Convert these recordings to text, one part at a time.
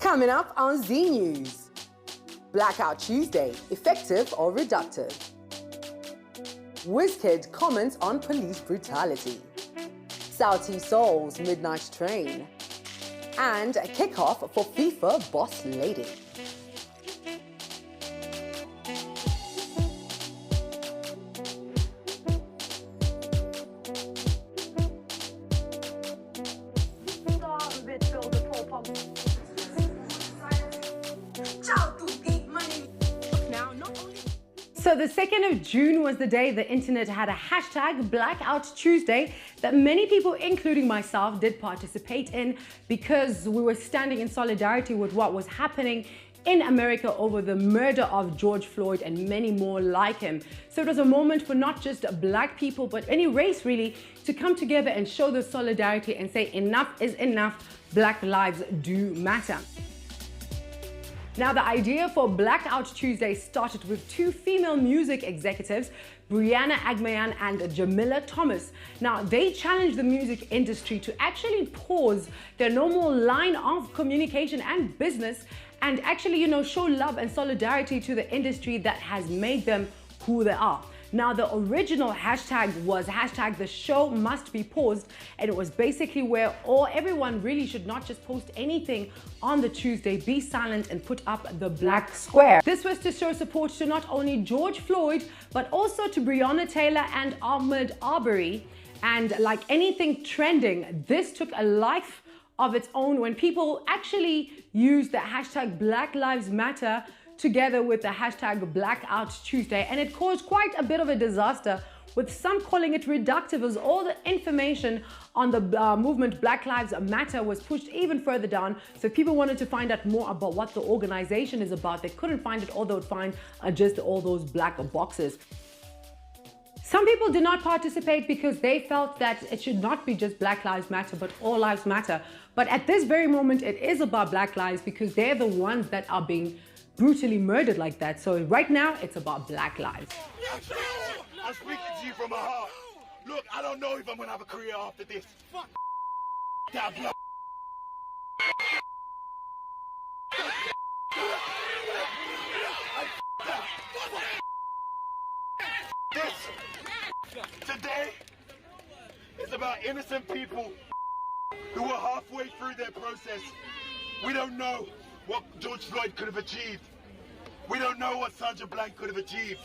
Coming up on Z News. Blackout Tuesday, effective or reductive? Wizkid comments on police brutality. Sauti Sol's midnight train. And a kickoff for FIFA boss lady. So the 2nd of June was the day the internet had a hashtag Blackout Tuesday that many people, including myself, did participate in because we were standing in solidarity with what was happening in America over the murder of George Floyd and many more like him. So it was a moment for not just black people, but any race really, to come together and show the solidarity and say enough is enough, Black lives do matter. Now, the idea for Blackout Tuesday started with two female music executives, Brianna Agmayan and Jamila Thomas. Now, they challenged the music industry to actually pause their normal line of communication and business and actually, show love and solidarity to the industry that has made them who they are. Now, the original hashtag was hashtag the show must be paused, and it was basically where everyone really should not just post anything on the Tuesday, be silent and put up the black square. This was to show support to not only George Floyd, but also to Breonna Taylor and Ahmaud Arbery. And like anything trending, this took a life of its own when people actually used the hashtag Black Lives Matter together with the hashtag Blackout Tuesday, and it caused quite a bit of a disaster, with some calling it reductive, as all the information on the movement Black Lives Matter was pushed even further down. So people wanted to find out more about what the organization is about. They couldn't find it. All they would find are just all those black boxes. Some people did not participate because they felt that it should not be just Black Lives Matter, but all lives matter. But at this very moment, it is about Black lives because they're the ones that are being brutally murdered like that. So right now, it's about Black lives. I'm speaking to you from my heart. Look, I don't know if I'm gonna have a career after this. Fuck that blood. Today is about innocent people who are halfway through their process. We don't know what George Floyd could have achieved. We don't know what Sandra Blank could have achieved.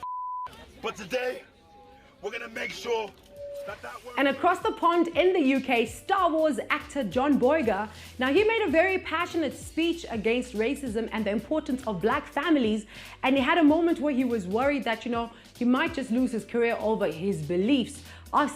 But today, we're gonna make sure that And across the pond in the UK, Star Wars actor John Boyega, now he made a very passionate speech against racism and the importance of black families, and he had a moment where he was worried that, he might just lose his career over his beliefs.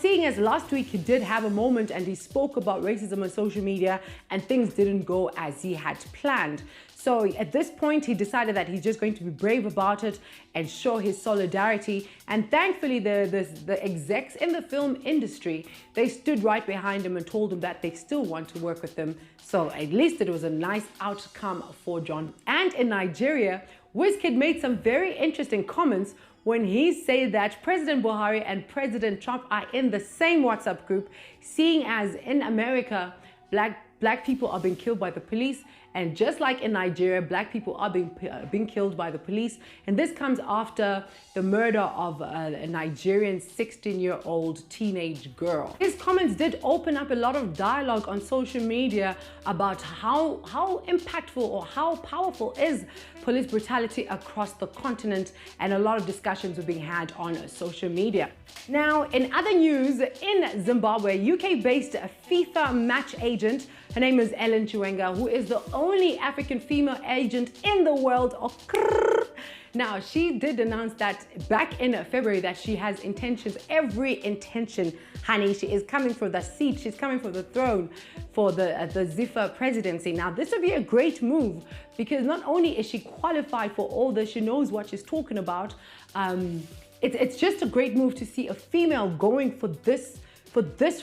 Seeing as last week he did have a moment and he spoke about racism on social media and things didn't go as he had planned. So at this point, he decided that he's just going to be brave about it and show his solidarity. And thankfully, the execs in the film industry, they stood right behind him and told him that they still want to work with him. So at least it was a nice outcome for John. And in Nigeria, Wizkid made some very interesting comments when he said that President Buhari and President Trump are in the same WhatsApp group, seeing as in America, black people are being killed by the police, and just like in Nigeria, black people are being killed by the police. And this comes after the murder of a Nigerian 16-year-old teenage girl. His comments did open up a lot of dialogue on social media about how impactful or how powerful is police brutality across the continent, and a lot of discussions were being had on social media. Now, in other news, in Zimbabwe, UK-based FIFA match agent, her name is Ellen Chiwenga, who is the only African female agent in the world. Now, she did announce that back in February that she has intentions, every intention, honey. She is coming for the seat. She's coming for the throne for the Zifa presidency. Now, this would be a great move because not only is she qualified for all this, she knows what she's talking about. It's just a great move to see a female going for this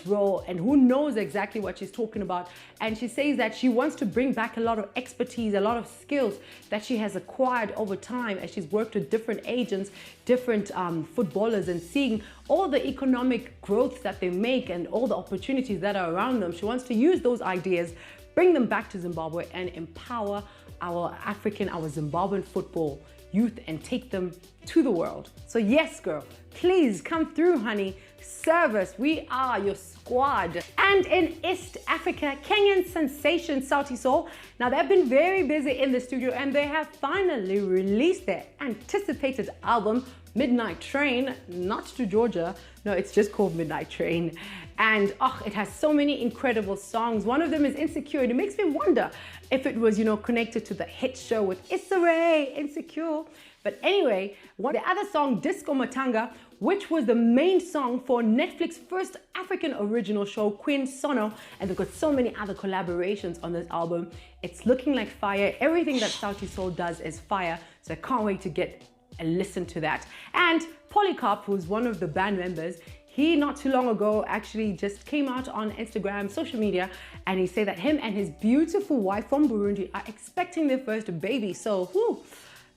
role, and who knows exactly what she's talking about. And she says that she wants to bring back a lot of expertise, a lot of skills that she has acquired over time as she's worked with different agents, different footballers, and seeing all the economic growth that they make and all the opportunities that are around them. She wants to use those ideas bring them back to Zimbabwe and empower our Zimbabwean football youth and take them to the world. So yes, girl, please come through, honey. Service, we are your squad. And in East Africa, Kenyan sensation Sauti Sol. Now they've been very busy in the studio and they have finally released their anticipated album, Midnight Train, not to Georgia. No, it's just called Midnight Train. And it has so many incredible songs. One of them is Insecure. And it makes me wonder if it was, connected to the hit show with Issa Rae, Insecure. But anyway, the other song, Disco Matanga, which was the main song for Netflix's first African original show, Queen Sono. And they've got so many other collaborations on this album. It's looking like fire. Everything that Sauti Sol does is fire. So I can't wait to get a listen to that. And Polycarp, who's one of the band members, he not too long ago actually just came out on Instagram, social media, and he said that him and his beautiful wife from Burundi are expecting their first baby. So,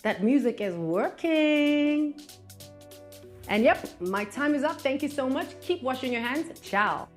that music is working. And yep, my time is up. Thank you so much. Keep washing your hands. Ciao.